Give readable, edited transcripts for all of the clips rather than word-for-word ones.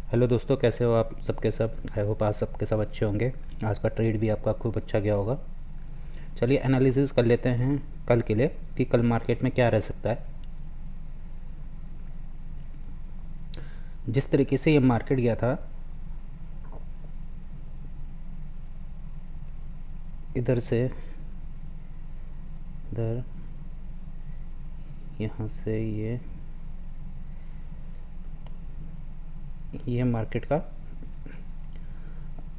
Hello दोस्तों, कैसे हो आप सबके सब। आई होप आप सबके सब अच्छे होंगे। आज का ट्रेड भी आपका खूब अच्छा गया होगा। चलिए एनालिसिस कर लेते हैं कल के लिए कि कल मार्केट में क्या रह सकता है। जिस तरीके से ये मार्केट गया था, इधर से इधर, यहाँ से ये मार्केट का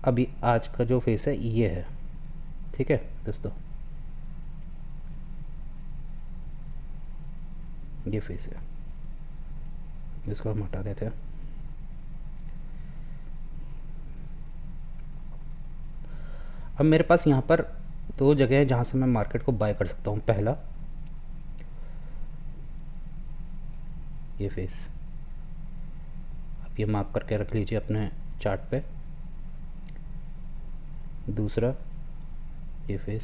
अभी आज का जो फेस है ये है। ठीक है दोस्तों, ये फेस है, इसको हम हटा देते हैं। अब मेरे पास यहाँ पर दो जगह है जहाँ से मैं मार्केट को बाय कर सकता हूँ। पहला ये फेस, आप ये मार्क करके रख लीजिए अपने चार्ट पे। दूसरा ये फेस,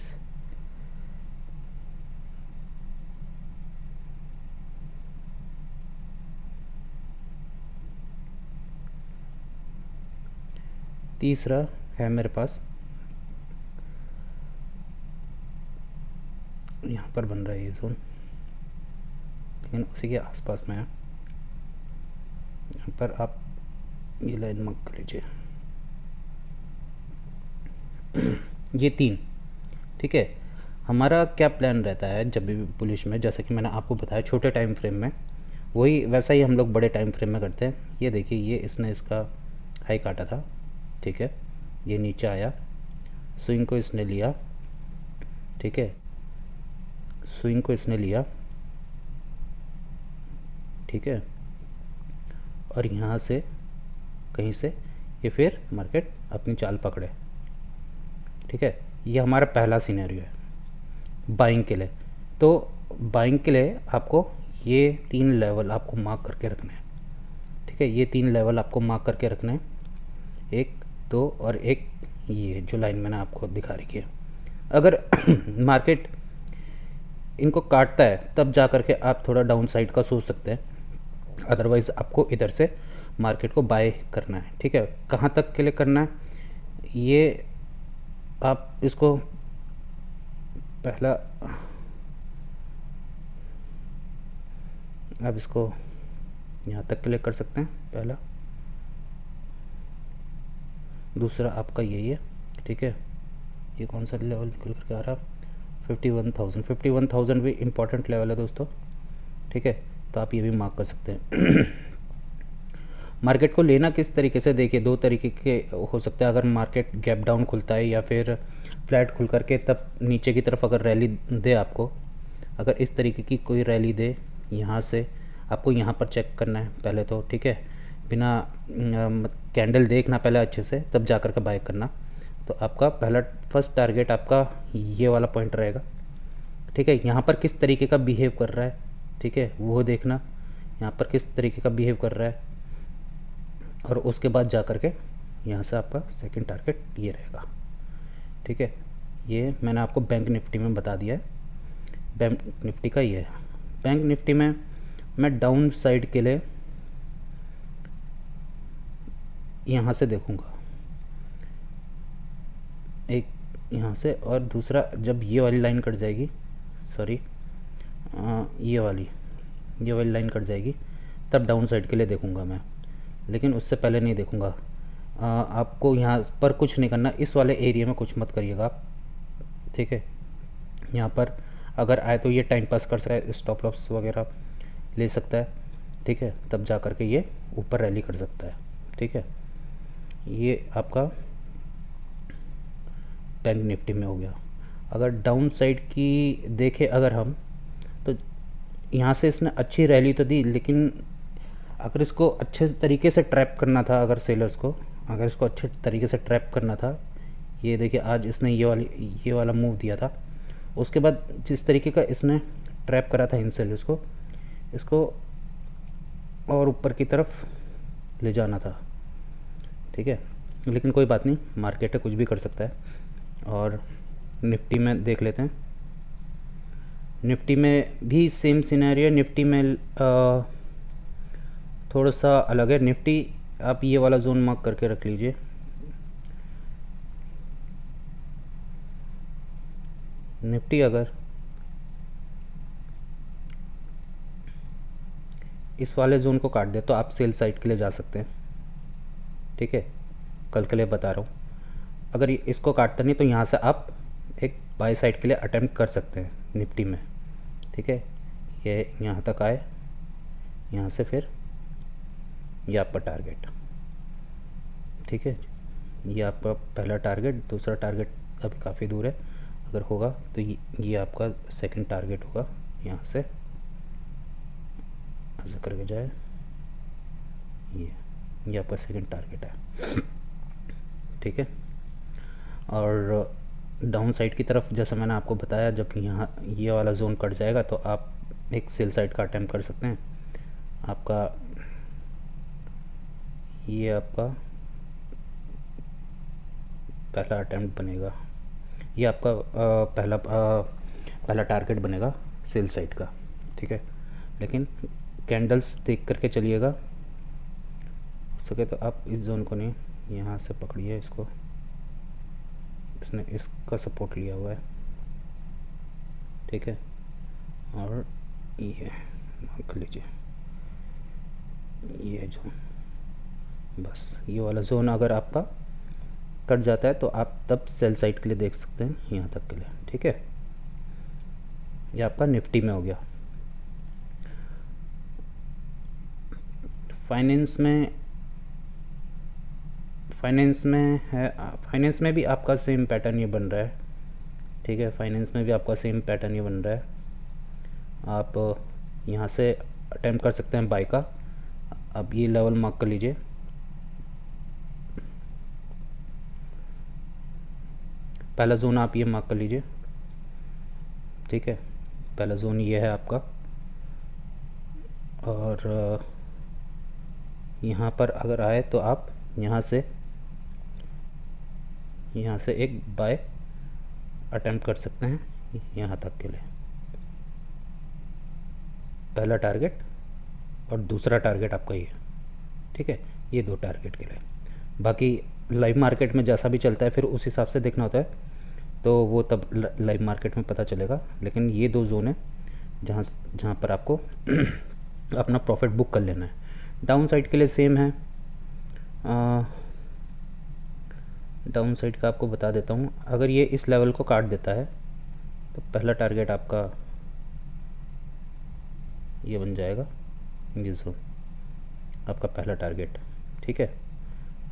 तीसरा है मेरे पास यहाँ पर बन रहा है ये जोन, लेकिन उसी के आसपास में है। यहाँ पर आप ये लाइन मार्क कर लीजिए। ये तीन। ठीक है, हमारा क्या प्लान रहता है जब भी बुलिश में, जैसे कि मैंने आपको बताया छोटे टाइम फ्रेम में, वही वैसा ही हम लोग बड़े टाइम फ्रेम में करते हैं। ये देखिए, ये इसने इसका हाई काटा था। ठीक है, ये नीचे आया, स्विंग को इसने लिया। ठीक है, स्विंग को इसने लिया। ठीक है, और यहाँ से कहीं से ये फिर मार्केट अपनी चाल पकड़े। ठीक है, ये हमारा पहला सिनेरियो है बाइंग के लिए। तो बाइंग के लिए आपको ये तीन लेवल आपको मार्क करके रखने हैं। ठीक है, ये तीन लेवल आपको मार्क करके रखने हैं, एक, दो और एक, ये जो लाइन मैंने आपको दिखा रखी है। अगर मार्केट इनको काटता है तब जा करके आप थोड़ा डाउन साइड का सोच सकते हैं। अदरवाइज़ आपको इधर से मार्केट को बाय करना है। ठीक है, कहाँ तक के लिए करना है ये आप इसको पहला, आप इसको यहाँ तक के लिए कर सकते हैं पहला। दूसरा आपका यही है। ठीक है, ये कौन सा लेवल निकल करके आ रहा, 51,000। 51,000 भी इम्पॉर्टेंट लेवल है दोस्तों। ठीक है, तो आप ये भी मार्क कर सकते हैं। मार्केट को लेना किस तरीके से, देखिए दो तरीके के हो सकते हैं। अगर मार्केट गैप डाउन खुलता है या फिर फ्लैट खुल करके तब नीचे की तरफ अगर रैली दे आपको, अगर इस तरीके की कोई रैली दे, यहाँ से आपको यहाँ पर चेक करना है पहले तो। ठीक है, बिना कैंडल देखना पहले अच्छे से, तब जा कर के बाय करना। तो आपका पहला फर्स्ट टारगेट आपका ये वाला पॉइंट रहेगा। ठीक है, यहाँ पर किस तरीके का बिहेव कर रहा है, ठीक है वो देखना, यहाँ पर किस तरीके का बिहेव कर रहा है, और उसके बाद जा कर के यहाँ से आपका सेकंड टारगेट ये रहेगा। ठीक है, ये मैंने आपको बैंक निफ्टी में बता दिया है। बैंक निफ्टी का ये है। बैंक निफ्टी में मैं डाउन साइड के लिए यहाँ से देखूँगा, एक यहाँ से, और दूसरा जब ये वाली लाइन कट जाएगी, सॉरी ये वाली लाइन कट जाएगी, तब डाउन साइड के लिए देखूँगा मैं, लेकिन उससे पहले नहीं देखूँगा। आपको यहाँ पर कुछ नहीं करना, इस वाले एरिया में कुछ मत करिएगा आप। ठीक है, यहाँ पर अगर आए तो ये टाइम पास कर सकता है, स्टॉप लॉस वगैरह ले सकता है। ठीक है, तब जा कर के ये ऊपर रैली कर सकता है। ठीक है, ये आपका बैंक निफ्टी में हो गया। अगर डाउन साइड की देखें अगर हम, तो यहाँ से इसने अच्छी रैली तो दी, लेकिन अगर इसको अच्छे तरीके से ट्रैप करना था, अगर सेलर्स को अगर इसको अच्छे तरीके से ट्रैप करना था, ये देखिए आज इसने ये वाला मूव दिया था। उसके बाद जिस तरीके का इसने ट्रैप करा था इन सेलर्स को, इसको और ऊपर की तरफ ले जाना था। ठीक है, लेकिन कोई बात नहीं, मार्केट है, कुछ भी कर सकता है। और निफ्टी में देख लेते हैं। निफ्टी में भी सेम सिनेरियो। निफ्टी में थोड़ा सा अलग है। निफ्टी आप ये वाला जोन मार्क करके रख लीजिए। निफ्टी अगर इस वाले जोन को काट दे तो आप सेल साइड के लिए जा सकते हैं, ठीक है, कल के लिए बता रहा हूँ। अगर इसको काटता नहीं तो यहाँ से आप एक बाय साइड के लिए अटेम्प्ट कर सकते हैं निफ्टी में, ठीक है। ये यहाँ तक आए, यहाँ से फिर ये आपका टारगेट, ठीक है। ये आपका पहला टारगेट, दूसरा टारगेट अभी काफ़ी दूर है, अगर होगा तो ये आपका सेकंड टारगेट होगा। यहाँ से ऐसा करके जाए, ये आपका सेकंड टारगेट है, ठीक है। और डाउन साइड की तरफ जैसा मैंने आपको बताया, जब यहाँ ये वाला जोन कट जाएगा तो आप एक सेल साइड का अटेम्प्ट कर सकते हैं। आपका ये आपका पहला अटेम्प्ट बनेगा, ये आपका पहला टारगेट बनेगा सेल साइड का, ठीक है। लेकिन कैंडल्स देख करके चलिएगा, हो सके तो आप इस जोन को नहीं, यहाँ से पकड़िए इसको, इसने इसका सपोर्ट लिया हुआ है, ठीक है। और ये मार्क लीजिए, ये जोन, बस ये वाला जोन अगर आपका कट जाता है तो आप तब सेल साइड के लिए देख सकते हैं यहाँ तक के लिए, ठीक है। ये आपका निफ्टी में हो गया। फाइनेंस में है, फाइनेंस में भी आपका सेम पैटर्न ये बन रहा है, ठीक है। फाइनेंस में भी आपका सेम पैटर्न ये बन रहा है। आप यहाँ से अटेम्प्ट कर सकते हैं बाय का। अब ये लेवल मार्क कर लीजिए, पहला जोन आप ये मार्क कर लीजिए, ठीक है। पहला जोन ये है आपका, और यहाँ पर अगर आए तो आप यहाँ से एक बाय अटेम्प्ट कर सकते हैं यहाँ तक के लिए, पहला टारगेट और दूसरा टारगेट आपका ये, ठीक है। ये दो टारगेट के लिए, बाकी लाइव मार्केट में जैसा भी चलता है फिर उस हिसाब से देखना होता है, तो वो तब लाइव मार्केट में पता चलेगा। लेकिन ये दो जोन है जहाँ पर आपको अपना प्रॉफिट बुक कर लेना है। डाउन साइड के लिए सेम है। डाउन साइड का आपको बता देता हूँ, अगर ये इस लेवल को काट देता है तो पहला टारगेट आपका ये बन जाएगा, ये जोन आपका पहला टारगेट, ठीक है।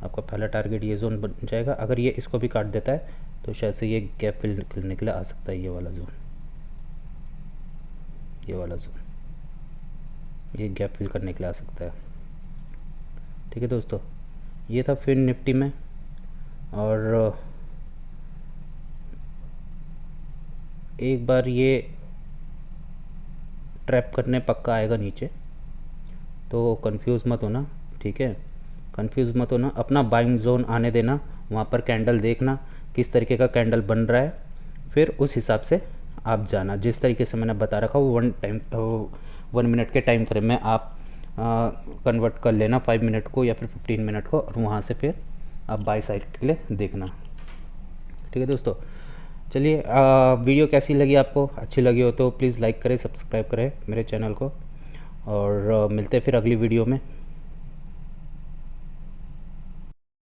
आपका पहला टारगेट ये जोन बन जाएगा। अगर ये इसको भी काट देता है तो शायद से ये गैप फिल करने के लिए आ सकता है, ये वाला जोन, ये वाला जोन, ये गैप फिल करने के लिए आ सकता है, ठीक है दोस्तों। ये था फिर निफ्टी में। और एक बार ये ट्रैप करने पक्का आएगा नीचे, तो कंफ्यूज मत होना, ठीक है। कंफ्यूज मत होना, अपना बाइंग जोन आने देना, वहाँ पर कैंडल देखना किस तरीके का कैंडल बन रहा है, फिर उस हिसाब से आप जाना। जिस तरीके से मैंने बता रखा वो 1 मिनट के टाइम फ्रेम में आप कन्वर्ट कर लेना 5 मिनट को या फिर 15 मिनट को, और वहाँ से फिर आप बाय साइड के लिए देखना, ठीक है दोस्तों। चलिए, वीडियो कैसी लगी आपको, अच्छी लगी हो तो प्लीज़ लाइक करें, सब्सक्राइब करें मेरे चैनल को, और मिलते हैं फिर अगली वीडियो में।